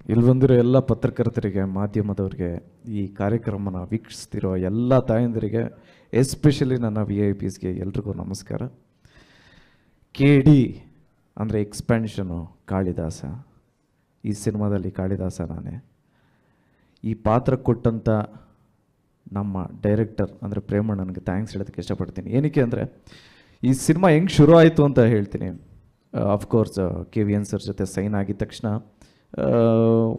ಇಲ್ಲಿ ಬಂದಿರೋ ಎಲ್ಲ ಪತ್ರಕರ್ತರಿಗೆ, ಮಾಧ್ಯಮದವರಿಗೆ, ಈ ಕಾರ್ಯಕ್ರಮನ ವೀಕ್ಷಿಸ್ತಿರೋ ಎಲ್ಲ ತಾಯಂದಿರಿಗೆ, ಎಸ್ಪೆಷಲಿ ನನ್ನ VIP ಎಲ್ರಿಗೂ ನಮಸ್ಕಾರ. KD ಅಂದರೆ ಎಕ್ಸ್ಪ್ಯಾನ್ಷನು ಕಾಳಿದಾಸ. ಈ ಸಿನಿಮಾದಲ್ಲಿ ಕಾಳಿದಾಸ ನಾನೇ. ಈ ಪಾತ್ರ ಕೊಟ್ಟಂಥ ನಮ್ಮ ಡೈರೆಕ್ಟರ್ ಅಂದರೆ ಪ್ರೇಮಣ್ಣನಿಗೆ ಥ್ಯಾಂಕ್ಸ್ ಹೇಳೋದಕ್ಕೆ ಇಷ್ಟಪಡ್ತೀನಿ. ಏನಕ್ಕೆ ಅಂದರೆ ಈ ಸಿನಿಮಾ ಹೆಂಗೆ ಶುರು ಆಯಿತು ಅಂತ ಹೇಳ್ತೀನಿ. ಅಫ್ಕೋರ್ಸ್ KVN ಸರ್ ಜೊತೆ ಸೈನ್ ಆಗಿದ ತಕ್ಷಣ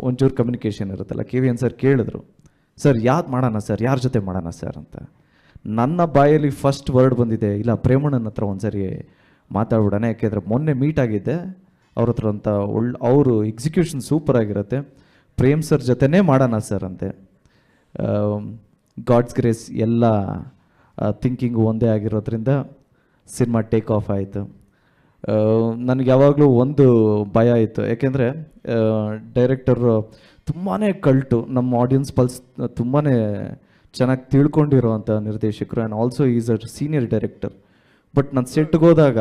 ಒಂಚೂರು ಕಮ್ಯುನಿಕೇಷನ್ ಇರುತ್ತಲ್ಲ. KVN ಸರ್ ಕೇಳಿದ್ರು, ಸರ್ ಯಾವ್ದು ಮಾಡೋಣ ಸರ್, ಯಾರ ಜೊತೆ ಮಾಡೋಣ ಸರ್ ಅಂತ. ನನ್ನ ಬಾಯಲ್ಲಿ ಫಸ್ಟ್ ವರ್ಡ್ ಬಂದಿದೆ, ಇಲ್ಲ ಪ್ರೇಮಣ್ಣನ ಹತ್ರ ಒಂದ್ಸರಿ ಮಾತಾಡ್ಬಿಡೋಣ. ಯಾಕೆಂದರೆ ಮೊನ್ನೆ ಮೀಟ್ ಆಗಿದ್ದೆ ಅವ್ರ ಹತ್ರ ಅಂತ. ಅವರು ಎಕ್ಸಿಕ್ಯೂಷನ್ ಸೂಪರ್ ಆಗಿರುತ್ತೆ, ಪ್ರೇಮ್ ಸರ್ ಜೊತೆನೇ ಮಾಡೋಣ ಸರ್ ಅಂತೆ. ಗಾಡ್ಸ್ ಗ್ರೇಸ್ ಎಲ್ಲ ಥಿಂಕಿಂಗು ಒಂದೇ ಆಗಿರೋದ್ರಿಂದ ಸಿನಿಮಾ ಟೇಕ್ ಆಫ್ ಆಯಿತು. ನನಗೆ ಯಾವಾಗಲೂ ಒಂದು ಭಯ ಇತ್ತು, ಯಾಕೆಂದರೆ ಡೈರೆಕ್ಟರು ತುಂಬಾ ಕಲ್ಟು, ನಮ್ಮ ಆಡಿಯನ್ಸ್ ಪಲ್ಸ್ ತುಂಬಾ ಚೆನ್ನಾಗಿ ತಿಳ್ಕೊಂಡಿರೋವಂಥ ನಿರ್ದೇಶಕರು. And also is a senior director. But ನಾನು ಸೆಟ್ಗೆ ಹೋದಾಗ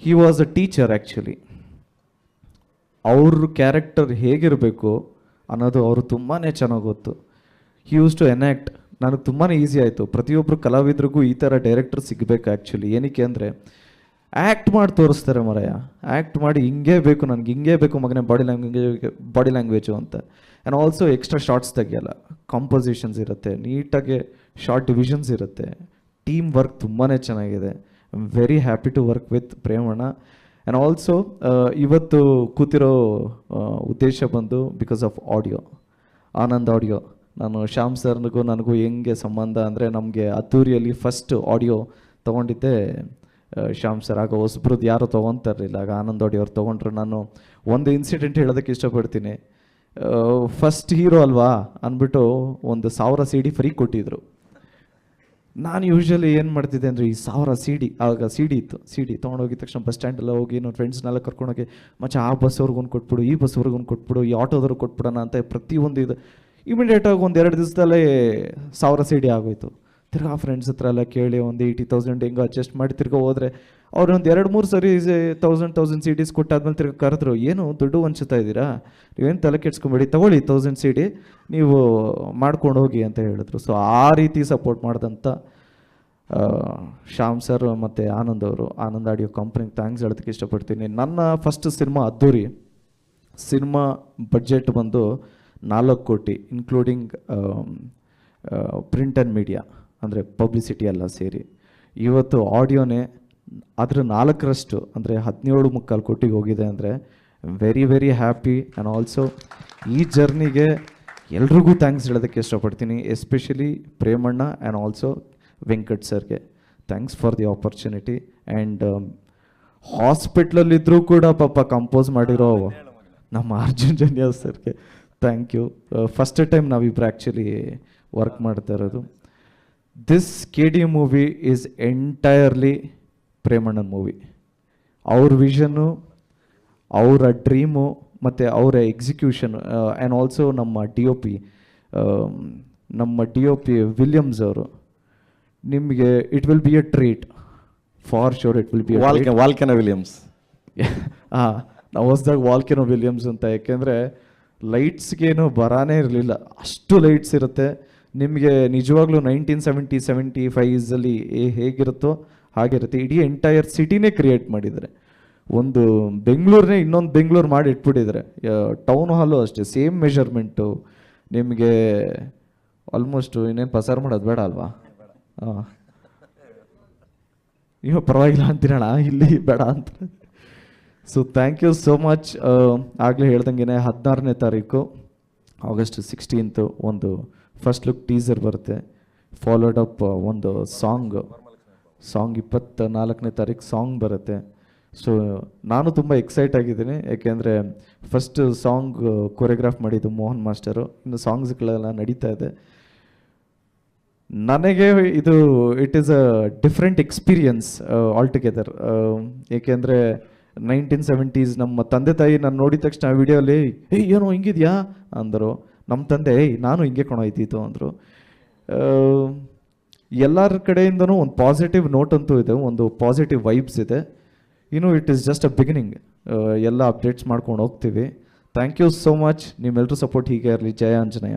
he was a teacher actually. ಅವ್ರ ಕ್ಯಾರೆಕ್ಟರ್ ಹೇಗಿರಬೇಕು ಅನ್ನೋದು ಅವರು ತುಂಬಾ ಚೆನ್ನಾಗಿ ಗೊತ್ತು. He use to enact. ನನಗೆ ತುಂಬಾ ಈಸಿ ಆಯಿತು. ಪ್ರತಿಯೊಬ್ಬರು ಕಲಾವಿದ್ರಿಗೂ ಈ ಥರ ಡೈರೆಕ್ಟರ್ ಸಿಗಬೇಕು ಆ್ಯಕ್ಚುಲಿ. ಏನಕ್ಕೆ ಅಂದರೆ ಆ್ಯಕ್ಟ್ ಮಾಡಿ ತೋರಿಸ್ತಾರೆ ಮರೆಯ, ಆ್ಯಕ್ಟ್ ಮಾಡಿ ಹಿಂಗೇ ಬೇಕು, ನನಗೆ ಹಿಂಗೇ ಬೇಕು ಮಗನೇ ಬಾಡಿ ಲ್ಯಾಂಗ್ವೇಜು ಅಂತ. ಆ್ಯಂಡ್ ಆಲ್ಸೋ ಎಕ್ಸ್ಟ್ರಾ ಶಾರ್ಟ್ಸ್ ತೆಗಿಯಲ್ಲ, ಕಾಂಪೋಸಿಷನ್ಸ್ ಇರುತ್ತೆ, ನೀಟಾಗಿ ಶಾರ್ಟ್ ಡಿವಿಷನ್ಸ್ ಇರುತ್ತೆ. ಟೀಮ್ ವರ್ಕ್ ತುಂಬಾ ಚೆನ್ನಾಗಿದೆ. I am very happy to work with Premanna. And also ಇವತ್ತು ಕೂತಿರೋ ಉದ್ದೇಶ ಬಂದು because of audio, Anand audio. ನಾನು ಶ್ಯಾಮ್ ಸರ್ನಿಗೂ ನನಗೂ ಹೆಂಗೆ ಸಂಬಂಧ ಅಂದರೆ, ನಮಗೆ ಅದ್ದೂರಿಯಲ್ಲಿ ಫಸ್ಟ್ ಆಡಿಯೋ ತೊಗೊಂಡಿದ್ದೆ ಶ್ಯಾಮ್ ಸರ್. ಆಗ ಹೊಸಬ್ರದ್ದು ಯಾರೂ ತೊಗೊತಾರಿಲ್ಲ, ಆಗ ಆನಂದ್ ಆಡಿಯೋ ಅವ್ರು ತೊಗೊಂಡ್ರು. ನಾನು ಒಂದು ಇನ್ಸಿಡೆಂಟ್ ಹೇಳೋದಕ್ಕೆ ಇಷ್ಟಪಡ್ತೀನಿ. ಫಸ್ಟ್ ಹೀರೋ ಅಲ್ವಾ ಅಂದ್ಬಿಟ್ಟು 1000 CD ಫ್ರೀ ಕೊಟ್ಟಿದ್ರು. ನಾನು ಯೂಶ್ವಲಿ ಏನು ಮಾಡ್ತಿದ್ದೆ ಅಂದರೆ, ಈ 1000 CD, ಆಗ CD ಇತ್ತು, CD ತೊಗೊಂಡೋಗಿದ ತಕ್ಷಣ ಬಸ್ ಸ್ಟ್ಯಾಂಡೆಲ್ಲ ಹೋಗಿ ನನ್ನ ಫ್ರೆಂಡ್ಸ್ನೆಲ್ಲ ಕರ್ಕೊಂಡೋಗಿ, ಮಚ್ಚ ಆ ಬಸ್ಸವ್ರಿಗೊಂದು ಕೊಟ್ಬಿಡು, ಈ ಬಸ್ಸವ್ರಿಗೊಂದು ಕೊಟ್ಬಿಡು, ಈ ಆಟೋದವ್ರಿಗೆ ಕೊಟ್ಬಿಡೋಣ ಅಂತ ಪ್ರತಿಯೊಂದು ಇದು ಇಮಿಡಿಯೇಟಾಗಿ 1-2 ದಿವಸದಲ್ಲೇ 1000 CD ಆಗೋಯ್ತು. ತಿರ್ಗಾ ಫ್ರೆಂಡ್ಸ್ ಹತ್ರ ಎಲ್ಲ ಕೇಳಿ ಒಂದು 80,000 ಹೆಂಗೋ ಅಡ್ಜಸ್ಟ್ ಮಾಡಿ ತಿರ್ಗಾ ಹೋದರೆ ಅವ್ರು ಒಂದು 2-3 ಸರಿ 1000 CDs ಕೊಟ್ಟಾದ್ಮೇಲೆ ತಿರ್ಗಾ ಕರೆದ್ರು, ಏನು ದುಡ್ಡು ಹಂಚುತ್ತಾ ಇದ್ದೀರಾ, ನೀವೇನು ತಲೆ ಕೆಡ್ಸ್ಕೊಂಬೇಡಿ, ತಗೊಳ್ಳಿ 1000 CD ನೀವು ಮಾಡ್ಕೊಂಡು ಹೋಗಿ ಅಂತ ಹೇಳಿದ್ರು. ಸೊ ಆ ರೀತಿ ಸಪೋರ್ಟ್ ಮಾಡಿದಂಥ ಶ್ಯಾಮ್ ಸರ್ ಮತ್ತು ಆನಂದ್ ಅವರು, ಆನಂದ್ ಆಡಿಯೋ ಕಂಪ್ನಿಗೆ ಥ್ಯಾಂಕ್ಸ್ ಹೇಳೋದಕ್ಕೆ ಇಷ್ಟಪಡ್ತೀನಿ. ನನ್ನ ಫಸ್ಟ್ ಸಿನಿಮಾ ಅದ್ದೂರಿ. ಸಿನಿಮಾ ಬಡ್ಜೆಟ್ ಬಂದು 4 ಕೋಟಿ ಇನ್ಕ್ಲೂಡಿಂಗ್ ಪ್ರಿಂಟ್ ಆ್ಯಂಡ್ ಮೀಡಿಯಾ ಅಂದರೆ ಪಬ್ಲಿಸಿಟಿ ಎಲ್ಲ ಸೇರಿ. ಇವತ್ತು ಆಡಿಯೋನೇ ಅದರ 4ರಷ್ಟು ಅಂದರೆ 17.25 ಕೋಟಿಗೆ ಹೋಗಿದೆ. ಅಂದರೆ very very happy. And also ಈ ಜರ್ನಿಗೆ ಎಲ್ರಿಗೂ ಥ್ಯಾಂಕ್ಸ್ ಹೇಳೋದಕ್ಕೆ ಇಷ್ಟಪಡ್ತೀನಿ, especially Premanna and also Venkat ಸರ್ಗೆ. Thanks for the opportunity. And ಹಾಸ್ಪಿಟ್ಲಲ್ಲಿದ್ದರೂ ಕೂಡ ಪಾಪ ಕಂಪೋಸ್ ಮಾಡಿರೋ ನಮ್ಮ ಅರ್ಜುನ್ ಜನ್ಯ ಸರ್ಗೆ ಥ್ಯಾಂಕ್ ಯು. ಫಸ್ಟ್ ಟೈಮ್ ನಾವಿಬ್ಬರು ಆ್ಯಕ್ಚುಲಿ ವರ್ಕ್ ಮಾಡ್ತಾ ಇರೋದು. This KD movie is entirely ಪ್ರೇಮಣ್ಣನ ಮೂವಿ. ಅವ್ರ ವಿಷನ್ನು, ಅವರ ಡ್ರೀಮು ಮತ್ತು ಅವರ ಎಕ್ಸಿಕ್ಯೂಷನ್. ಆ್ಯಂಡ್ ಆಲ್ಸೋ ನಮ್ಮ DOP ವಿಲಿಯಮ್ಸ್ ಅವರು. ನಿಮಗೆ it will be a treat for sure. It will B volcano Williams. ಹಾಂ, ನಾವು ಹೊಸ್ದಾಗ ವಾಲ್ಕೆನೋ ವಿಲಿಯಮ್ಸ್ ಅಂತ. ಯಾಕೆಂದರೆ ಲೈಟ್ಸ್ಗೇನು ಬರಾನೇ ಇರಲಿಲ್ಲ, ಅಷ್ಟು ಲೈಟ್ಸ್ ಇರುತ್ತೆ. ನಿಮಗೆ ನಿಜವಾಗ್ಲೂ 1970-75 ಹೇಗಿರುತ್ತೋ ಹಾಗಿರುತ್ತೆ. ಇಡೀ ಎಂಟೈರ್ ಸಿಟಿನೇ ಕ್ರಿಯೇಟ್ ಮಾಡಿದ್ದಾರೆ. ಒಂದು ಬೆಂಗಳೂರನ್ನೇ ಇನ್ನೊಂದು ಬೆಂಗಳೂರು ಮಾಡಿ ಇಟ್ಬಿಟ್ಟಿದ್ದಾರೆ. ಟೌನ್ ಹಾಲು ಅಷ್ಟೇ, ಸೇಮ್ ಮೆಷರ್ಮೆಂಟು. ನಿಮಗೆ ಆಲ್ಮೋಸ್ಟ್ ಇನ್ನೇನು ಪಸಾರ ಮಾಡೋದು ಬೇಡ ಅಲ್ವಾ? ಹಾಂ, ನೀವು ಪರವಾಗಿಲ್ಲ ಅಂತೀರಣ, ಇಲ್ಲಿ ಬೇಡ ಅಂತ. So thank you so much. ಆಗಲೇ ಹೇಳ್ದಂಗೆ 16ನೇ ತಾರೀಕು August 16th ಒಂದು ಫಸ್ಟ್ ಲುಕ್ ಟೀಸರ್ ಬರುತ್ತೆ. ಫಾಲೋಡ್ ಅಪ್ ಒಂದು ಸಾಂಗ್ 24ನೇ ತಾರೀಕು ಸಾಂಗ್ ಬರುತ್ತೆ. ಸೊ ನಾನು ತುಂಬ ಎಕ್ಸೈಟ್ ಆಗಿದ್ದೀನಿ, ಯಾಕೆಂದರೆ ಫಸ್ಟ್ ಸಾಂಗ್ ಕೊರಿಯೋಗ್ರಾಫ್ ಮಾಡಿದ್ದು ಮೋಹನ್ ಮಾಸ್ಟರು. ಇನ್ನು ಸಾಂಗ್ಸ್ಗಳೆಲ್ಲ ನಡೀತಾ ಇದೆ. ನನಗೆ ಇದು it is a different experience altogether. ಏಕೆಂದರೆ 1970s ನಮ್ಮ ತಂದೆ ತಾಯಿ ನಾನು ನೋಡಿದ ತಕ್ಷಣ ವಿಡಿಯೋಲಿ ಏನೋ ಹಿಂಗಿದೆಯಾ ಅಂದರು. ನಮ್ಮ ತಂದೆ ನಾನು ಹಿಂಗೆ ಇದ್ದಿತ್ತು ಅಂದರು. ಎಲ್ಲರ ಕಡೆಯಿಂದನೂ ಒಂದು ಪಾಸಿಟಿವ್ ನೋಟ್ ಅಂತೂ ಇದೆ, ಒಂದು ಪಾಸಿಟಿವ್ ವೈಬ್ಸ್ ಇದೆ. It is just a beginning. ಎಲ್ಲ ಅಪ್ಡೇಟ್ಸ್ ಮಾಡ್ಕೊಂಡು ಹೋಗ್ತೀವಿ. Thank you so much. ನಿಮ್ಮೆಲ್ಲರೂ ಸಪೋರ್ಟ್ ಹೀಗೆ ಇರಲಿ. ಜಯ ಆಂಜನೇಯ.